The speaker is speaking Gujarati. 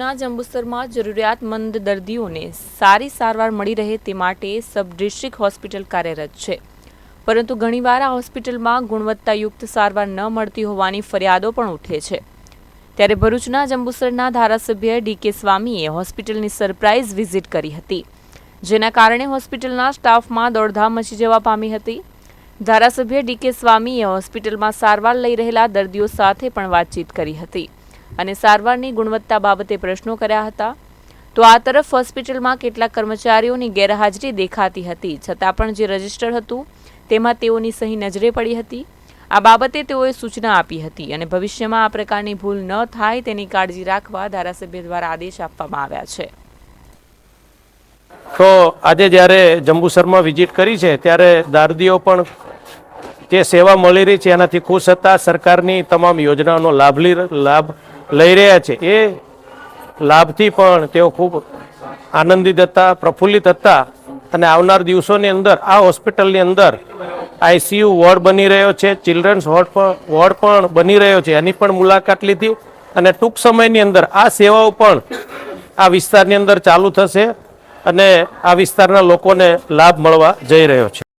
ભરૂચના જંબુસરમાં જરૂરિયાતમંદ દર્દીઓને સારી સારવાર મળી રહે તે માટે સબ ડિસ્ટ્રિક્ટ હોસ્પિટલ કાર્યરત છે, પરંતુ ઘણીવાર આ હોસ્પિટલમાં ગુણવત્તાયુક્ત સારવાર ન મળતી હોવાની ફરિયાદો પણ ઉઠે છે। ત્યારે ભરૂચના જંબુસરના ધારાસભ્ય ડી.કે. સ્વામીએ હોસ્પિટલની સરપ્રાઇઝ વિઝિટ કરી હતી, જેના કારણે હોસ્પિટલના સ્ટાફમાં દોડધામ મચી જવા પામી હતી। ધારાસભ્ય ડી.કે. સ્વામીએ હોસ્પિટલમાં સારવાર લઈ રહેલા દર્દીઓ સાથે પણ વાતચીત કરી હતી અને સારવારની ગુણવત્તા બાબતે પ્રશ્નો કર્યા હતા। તો આ તરફ હોસ્પિટલમાં કેટલાક કર્મચારીઓની ગેરહાજરી દેખાતી હતી, છતાં પણ જે રજિસ્ટર હતું તેમાં તેઓની સહી નજરે પડી હતી। આ બાબતે તેઓએ સૂચના આપી હતી અને ભવિષ્યમાં આ પ્રકારની ભૂલ ન થાય તેની કાળજી રાખવા ધારાસભ્ય દ્વારા આદેશ આપવામાં આવ્યા છે। તો આજે જ્યારે જંબુસરમાં વિઝિટ કરી છે ત્યારે દર્દીઓ પણ જે સેવા મળી રહી છે એનાથી ખુશ હતા। સરકારની તમામ યોજનાઓનો લાભ લઈ રહ્યા છે, એ લાભથી પણ તેઓ ખૂબ આનંદિત હતા, પ્રફુલ્લિત હતા અને આવનાર દિવસોની અંદર આ હોસ્પિટલની અંદર આઈસીયુ વોર્ડ બની રહ્યો છે, ચિલ્ડ્રન્સ વોર્ડ પણ બની રહ્યો છે, એની પણ મુલાકાત લીધી અને ટૂંક સમયની અંદર આ સેવાઓ પણ આ વિસ્તારની અંદર ચાલુ થશે અને આ વિસ્તારના લોકોને લાભ મળવા જઈ રહ્યો છે।